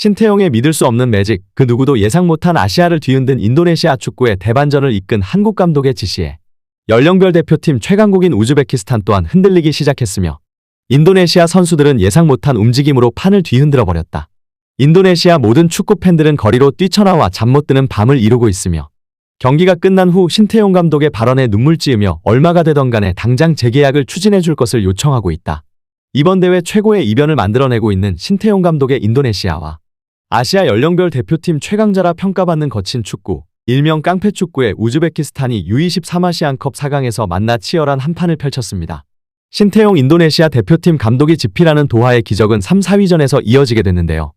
신태용의 믿을 수 없는 매직, 그 누구도 예상 못한 아시아를 뒤흔든 인도네시아 축구의 대반전을 이끈 한국 감독의 지시에 연령별 대표팀 최강국인 우즈베키스탄 또한 흔들리기 시작했으며 인도네시아 선수들은 예상 못한 움직임으로 판을 뒤흔들어 버렸다. 인도네시아 모든 축구 팬들은 거리로 뛰쳐나와 잠 못 드는 밤을 이루고 있으며 경기가 끝난 후 신태용 감독의 발언에 눈물 찌으며 얼마가 되던 간에 당장 재계약을 추진해 줄 것을 요청하고 있다. 이번 대회 최고의 이변을 만들어내고 있는 신태용 감독의 인도네시아와 아시아 연령별 대표팀 최강자라 평가받는 거친 축구, 일명 깡패축구의 우즈베키스탄이 U23 아시안컵 4강에서 만나 치열한 한판을 펼쳤습니다. 신태용 인도네시아 대표팀 감독이 집필하는 도하의 기적은 3, 4위전에서 이어지게 됐는데요.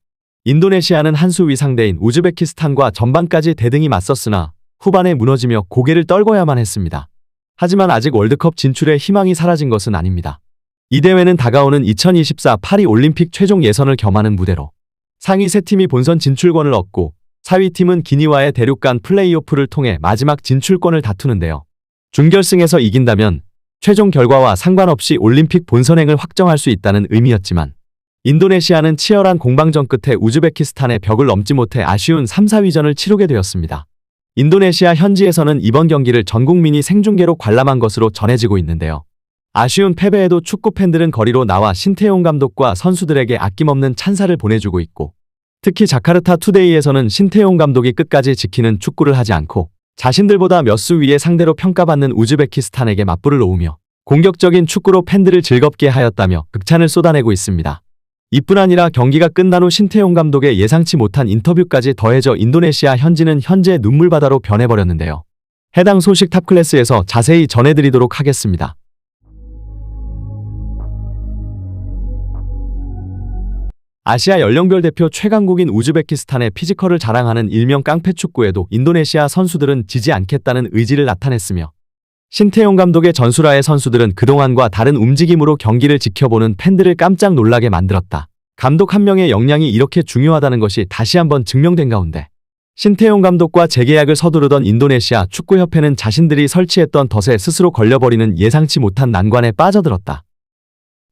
인도네시아는 한 수 위 상대인 우즈베키스탄과 전반까지 대등히 맞섰으나 후반에 무너지며 고개를 떨궈야만 했습니다. 하지만 아직 월드컵 진출의 희망이 사라진 것은 아닙니다. 이 대회는 다가오는 2024 파리 올림픽 최종 예선을 겸하는 무대로 상위 3팀이 본선 진출권을 얻고 4위 팀은 기니와의 대륙 간 플레이오프를 통해 마지막 진출권을 다투는데요. 준결승에서 이긴다면 최종 결과와 상관없이 올림픽 본선행을 확정할 수 있다는 의미였지만 인도네시아는 치열한 공방전 끝에 우즈베키스탄의 벽을 넘지 못해 아쉬운 3, 4위전을 치르게 되었습니다. 인도네시아 현지에서는 이번 경기를 전 국민이 생중계로 관람한 것으로 전해지고 있는데요. 아쉬운 패배에도 축구 팬들은 거리로 나와 신태용 감독과 선수들에게 아낌없는 찬사를 보내주고 있고 특히 자카르타 투데이에서는 신태용 감독이 끝까지 지키는 축구를 하지 않고 자신들보다 몇 수 위의 상대로 평가받는 우즈베키스탄에게 맞불을 놓으며 공격적인 축구로 팬들을 즐겁게 하였다며 극찬을 쏟아내고 있습니다. 이뿐 아니라 경기가 끝난 후 신태용 감독의 예상치 못한 인터뷰까지 더해져 인도네시아 현지는 현재 눈물바다로 변해버렸는데요. 해당 소식 탑클래스에서 자세히 전해드리도록 하겠습니다. 아시아 연령별 대표 최강국인 우즈베키스탄의 피지컬을 자랑하는 일명 깡패축구에도 인도네시아 선수들은 지지 않겠다는 의지를 나타냈으며 신태용 감독의 전술하에 선수들은 그동안과 다른 움직임으로 경기를 지켜보는 팬들을 깜짝 놀라게 만들었다. 감독 한 명의 역량이 이렇게 중요하다는 것이 다시 한번 증명된 가운데 신태용 감독과 재계약을 서두르던 인도네시아 축구협회는 자신들이 설치했던 덫에 스스로 걸려버리는 예상치 못한 난관에 빠져들었다.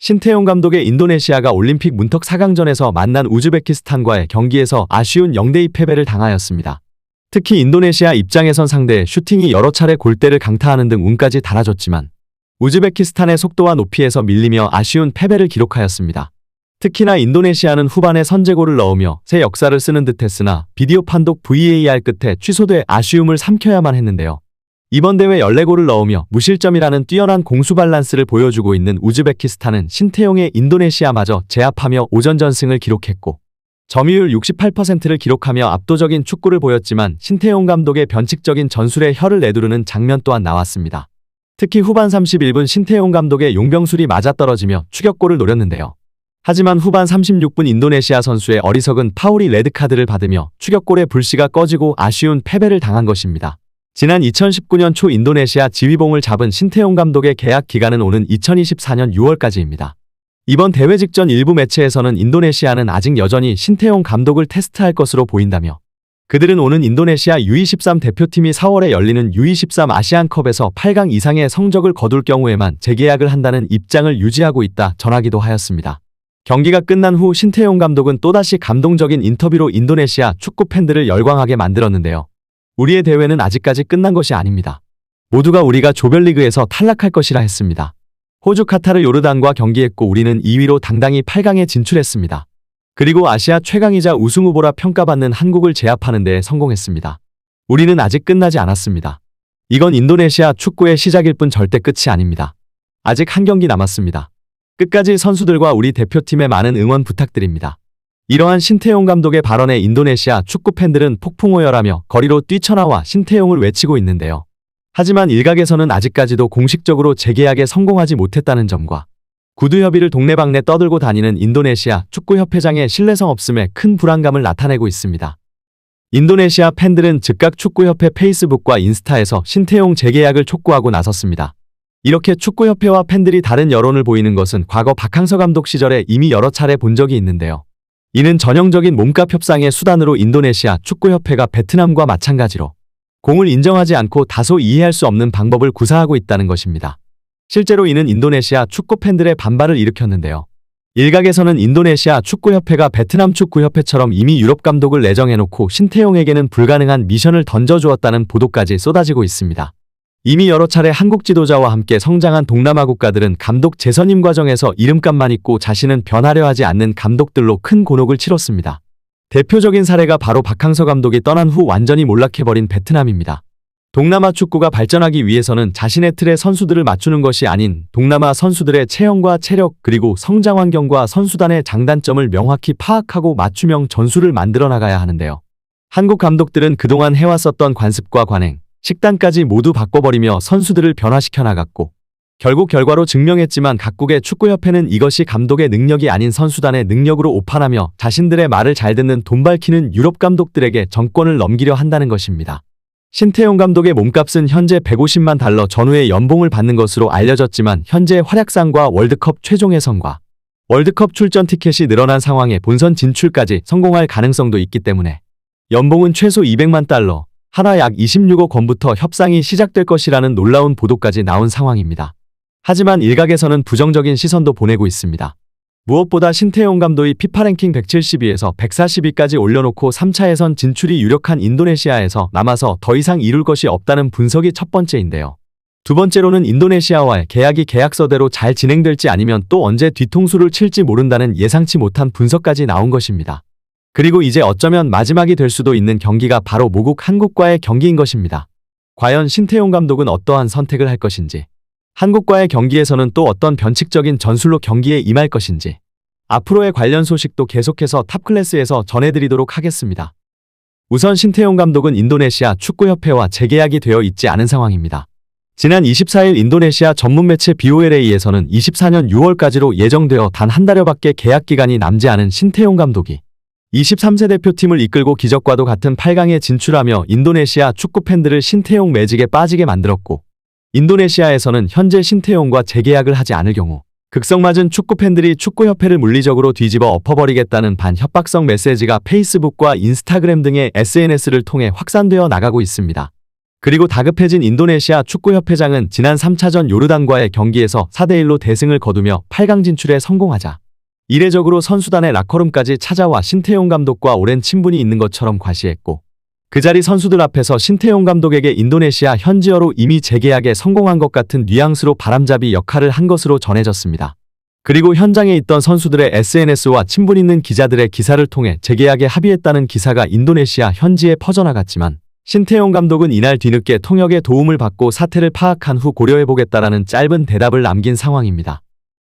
신태용 감독의 인도네시아가 올림픽 문턱 4강전에서 만난 우즈베키스탄과의 경기에서 아쉬운 0대2 패배를 당하였습니다. 특히 인도네시아 입장에선 상대의 슈팅이 여러 차례 골대를 강타하는 등 운까지 달아줬지만 우즈베키스탄의 속도와 높이에서 밀리며 아쉬운 패배를 기록하였습니다. 특히나 인도네시아는 후반에 선제골을 넣으며 새 역사를 쓰는 듯했으나 비디오 판독 VAR 끝에 취소돼 아쉬움을 삼켜야만 했는데요. 이번 대회 14골을 넣으며 무실점이라는 뛰어난 공수 밸런스를 보여주고 있는 우즈베키스탄은 신태용의 인도네시아마저 제압하며 오전전승을 기록했고 점유율 68%를 기록하며 압도적인 축구를 보였지만 신태용 감독의 변칙적인 전술에 혀를 내두르는 장면 또한 나왔습니다. 특히 후반 31분 신태용 감독의 용병술이 맞아떨어지며 추격골을 노렸는데요. 하지만 후반 36분 인도네시아 선수의 어리석은 파울이 레드카드를 받으며 추격골의 불씨가 꺼지고 아쉬운 패배를 당한 것입니다. 지난 2019년 초 인도네시아 지휘봉을 잡은 신태용 감독의 계약 기간은 오는 2024년 6월까지입니다. 이번 대회 직전 일부 매체에서는 인도네시아는 아직 여전히 신태용 감독을 테스트할 것으로 보인다며 그들은 오는 인도네시아 U23 대표팀이 4월에 열리는 U23 아시안컵에서 8강 이상의 성적을 거둘 경우에만 재계약을 한다는 입장을 유지하고 있다 전하기도 하였습니다. 경기가 끝난 후 신태용 감독은 또다시 감동적인 인터뷰로 인도네시아 축구 팬들을 열광하게 만들었는데요. 우리의 대회는 아직까지 끝난 것이 아닙니다. 모두가 우리가 조별리그에서 탈락할 것이라 했습니다. 호주 카타르 요르단과 경기했고 우리는 2위로 당당히 8강에 진출했습니다. 그리고 아시아 최강이자 우승 후보라 평가받는 한국을 제압하는 데 성공했습니다. 우리는 아직 끝나지 않았습니다. 이건 인도네시아 축구의 시작일 뿐 절대 끝이 아닙니다. 아직 한 경기 남았습니다. 끝까지 선수들과 우리 대표팀의 많은 응원 부탁드립니다. 이러한 신태용 감독의 발언에 인도네시아 축구 팬들은 폭풍오열하며 거리로 뛰쳐나와 신태용을 외치고 있는데요. 하지만 일각에서는 아직까지도 공식적으로 재계약에 성공하지 못했다는 점과 구두협의를 동네방네 떠들고 다니는 인도네시아 축구협회장의 신뢰성 없음에 큰 불안감을 나타내고 있습니다. 인도네시아 팬들은 즉각 축구협회 페이스북과 인스타에서 신태용 재계약을 촉구하고 나섰습니다. 이렇게 축구협회와 팬들이 다른 여론을 보이는 것은 과거 박항서 감독 시절에 이미 여러 차례 본 적이 있는데요. 이는 전형적인 몸값 협상의 수단으로 인도네시아 축구협회가 베트남과 마찬가지로 공을 인정하지 않고 다소 이해할 수 없는 방법을 구사하고 있다는 것입니다. 실제로 이는 인도네시아 축구 팬들의 반발을 일으켰는데요. 일각에서는 인도네시아 축구협회가 베트남 축구협회처럼 이미 유럽 감독을 내정해놓고 신태용에게는 불가능한 미션을 던져주었다는 보도까지 쏟아지고 있습니다. 이미 여러 차례 한국 지도자와 함께 성장한 동남아 국가들은 감독 재선임 과정에서 이름값만 있고 자신은 변하려 하지 않는 감독들로 큰 곤혹을 치렀습니다. 대표적인 사례가 바로 박항서 감독이 떠난 후 완전히 몰락해버린 베트남입니다. 동남아 축구가 발전하기 위해서는 자신의 틀에 선수들을 맞추는 것이 아닌 동남아 선수들의 체형과 체력 그리고 성장 환경과 선수단의 장단점을 명확히 파악하고 맞춤형 전술을 만들어 나가야 하는데요. 한국 감독들은 그동안 해왔었던 관습과 관행, 식단까지 모두 바꿔버리며 선수들을 변화시켜 나갔고 결국 결과로 증명했지만 각국의 축구협회는 이것이 감독의 능력이 아닌 선수단의 능력으로 오판하며 자신들의 말을 잘 듣는 돈 밝히는 유럽 감독들에게 정권을 넘기려 한다는 것입니다. 신태용 감독의 몸값은 현재 150만 달러 전후의 연봉을 받는 것으로 알려졌지만 현재 활약상과 월드컵 최종 예선과 월드컵 출전 티켓이 늘어난 상황에 본선 진출까지 성공할 가능성도 있기 때문에 연봉은 최소 200만 달러, 하나 약 26억 원부터 협상이 시작될 것이라는 놀라운 보도까지 나온 상황입니다. 하지만 일각에서는 부정적인 시선도 보내고 있습니다. 무엇보다 신태용 감독이 피파 랭킹 172에서 142까지 올려놓고 3차 예선 진출이 유력한 인도네시아에서 남아서 더 이상 이룰 것이 없다는 분석이 첫 번째인데요. 두 번째로는 인도네시아와의 계약이 계약서대로 잘 진행될지 아니면 또 언제 뒤통수를 칠지 모른다는 예상치 못한 분석까지 나온 것입니다. 그리고 이제 어쩌면 마지막이 될 수도 있는 경기가 바로 모국 한국과의 경기인 것입니다. 과연 신태용 감독은 어떠한 선택을 할 것인지, 한국과의 경기에서는 또 어떤 변칙적인 전술로 경기에 임할 것인지 앞으로의 관련 소식도 계속해서 탑클래스에서 전해드리도록 하겠습니다. 우선 신태용 감독은 인도네시아 축구협회와 재계약이 되어 있지 않은 상황입니다. 지난 24일 인도네시아 전문 매체 BOLA에서는 24년 6월까지로 예정되어 단 한 달여밖에 계약 기간이 남지 않은 신태용 감독이 23세 대표팀을 이끌고 기적과도 같은 8강에 진출하며 인도네시아 축구 팬들을 신태용 매직에 빠지게 만들었고 인도네시아에서는 현재 신태용과 재계약을 하지 않을 경우 극성맞은 축구팬들이 축구협회를 물리적으로 뒤집어 엎어버리겠다는 반협박성 메시지가 페이스북과 인스타그램 등의 SNS를 통해 확산되어 나가고 있습니다. 그리고 다급해진 인도네시아 축구협회장은 지난 3차전 요르단과의 경기에서 4대1로 대승을 거두며 8강 진출에 성공하자 이례적으로 선수단의 라커룸까지 찾아와 신태용 감독과 오랜 친분이 있는 것처럼 과시했고 그 자리 선수들 앞에서 신태용 감독에게 인도네시아 현지어로 이미 재계약에 성공한 것 같은 뉘앙스로 바람잡이 역할을 한 것으로 전해졌습니다. 그리고 현장에 있던 선수들의 SNS와 친분 있는 기자들의 기사를 통해 재계약에 합의했다는 기사가 인도네시아 현지에 퍼져나갔지만 신태용 감독은 이날 뒤늦게 통역의 도움을 받고 사태를 파악한 후 고려해보겠다라는 짧은 대답을 남긴 상황입니다.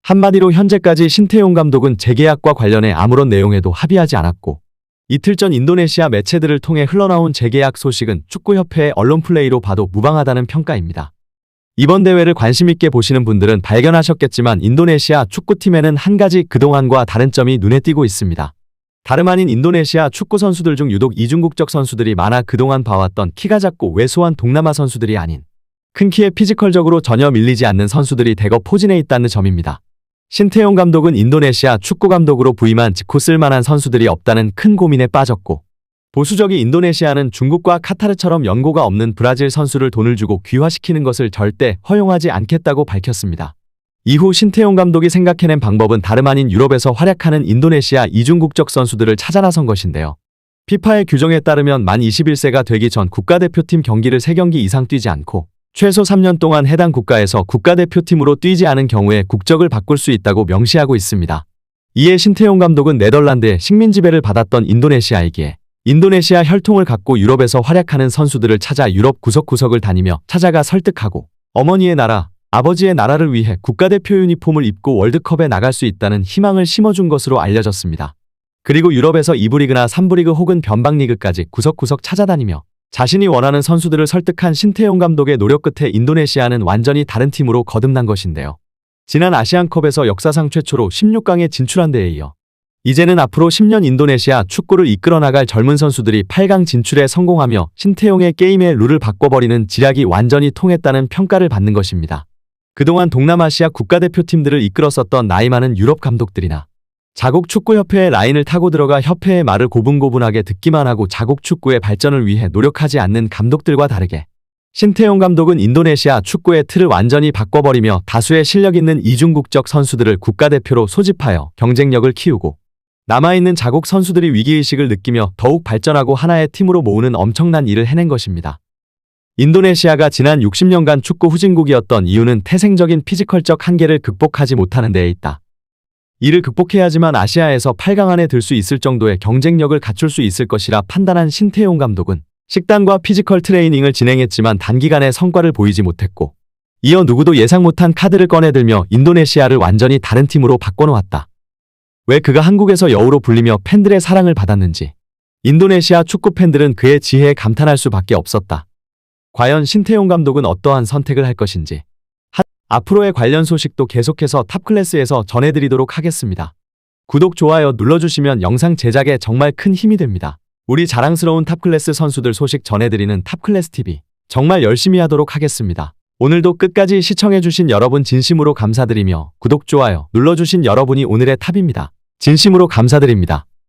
한마디로 현재까지 신태용 감독은 재계약과 관련해 아무런 내용에도 합의하지 않았고 이틀 전 인도네시아 매체들을 통해 흘러나온 재계약 소식은 축구협회의 언론 플레이로 봐도 무방하다는 평가입니다. 이번 대회를 관심있게 보시는 분들은 발견하셨겠지만 인도네시아 축구팀에는 한 가지 그동안과 다른 점이 눈에 띄고 있습니다. 다름 아닌 인도네시아 축구 선수들 중 유독 이중국적 선수들이 많아 그동안 봐왔던 키가 작고 왜소한 동남아 선수들이 아닌 큰 키에 피지컬적으로 전혀 밀리지 않는 선수들이 대거 포진해 있다는 점입니다. 신태용 감독은 인도네시아 축구 감독으로 부임한 직후 쓸만한 선수들이 없다는 큰 고민에 빠졌고 보수적인 인도네시아는 중국과 카타르처럼 연고가 없는 브라질 선수를 돈을 주고 귀화시키는 것을 절대 허용하지 않겠다고 밝혔습니다. 이후 신태용 감독이 생각해낸 방법은 다름 아닌 유럽에서 활약하는 인도네시아 이중국적 선수들을 찾아 나선 것인데요. 피파의 규정에 따르면 만 21세가 되기 전 국가대표팀 경기를 3경기 이상 뛰지 않고 최소 3년 동안 해당 국가에서 국가대표팀으로 뛰지 않은 경우에 국적을 바꿀 수 있다고 명시하고 있습니다. 이에 신태용 감독은 네덜란드의 식민 지배를 받았던 인도네시아이기에 인도네시아 혈통을 갖고 유럽에서 활약하는 선수들을 찾아 유럽 구석구석을 다니며 찾아가 설득하고 어머니의 나라, 아버지의 나라를 위해 국가대표 유니폼을 입고 월드컵에 나갈 수 있다는 희망을 심어준 것으로 알려졌습니다. 그리고 유럽에서 2부 리그나 3부 리그 혹은 변방 리그까지 구석구석 찾아다니며 자신이 원하는 선수들을 설득한 신태용 감독의 노력 끝에 인도네시아는 완전히 다른 팀으로 거듭난 것인데요. 지난 아시안컵에서 역사상 최초로 16강에 진출한 데에 이어 이제는 앞으로 10년 인도네시아 축구를 이끌어 나갈 젊은 선수들이 8강 진출에 성공하며 신태용의 게임의 룰을 바꿔버리는 지략이 완전히 통했다는 평가를 받는 것입니다. 그동안 동남아시아 국가대표팀들을 이끌었었던 나이 많은 유럽 감독들이나 자국 축구협회의 라인을 타고 들어가 협회의 말을 고분고분하게 듣기만 하고 자국 축구의 발전을 위해 노력하지 않는 감독들과 다르게 신태용 감독은 인도네시아 축구의 틀을 완전히 바꿔버리며 다수의 실력 있는 이중국적 선수들을 국가대표로 소집하여 경쟁력을 키우고 남아있는 자국 선수들이 위기의식을 느끼며 더욱 발전하고 하나의 팀으로 모으는 엄청난 일을 해낸 것입니다. 인도네시아가 지난 60년간 축구 후진국이었던 이유는 태생적인 피지컬적 한계를 극복하지 못하는 데에 있다. 이를 극복해야지만 아시아에서 8강 안에 들 수 있을 정도의 경쟁력을 갖출 수 있을 것이라 판단한 신태용 감독은 식단과 피지컬 트레이닝을 진행했지만 단기간에 성과를 보이지 못했고 이어 누구도 예상 못한 카드를 꺼내들며 인도네시아를 완전히 다른 팀으로 바꿔놓았다. 왜 그가 한국에서 여우로 불리며 팬들의 사랑을 받았는지 인도네시아 축구 팬들은 그의 지혜에 감탄할 수밖에 없었다. 과연 신태용 감독은 어떠한 선택을 할 것인지 앞으로의 관련 소식도 계속해서 탑클래스에서 전해드리도록 하겠습니다. 구독, 좋아요 눌러주시면 영상 제작에 정말 큰 힘이 됩니다. 우리 자랑스러운 탑클래스 선수들 소식 전해드리는 탑클래스TV 정말 열심히 하도록 하겠습니다. 오늘도 끝까지 시청해주신 여러분 진심으로 감사드리며 구독, 좋아요 눌러주신 여러분이 오늘의 탑입니다. 진심으로 감사드립니다.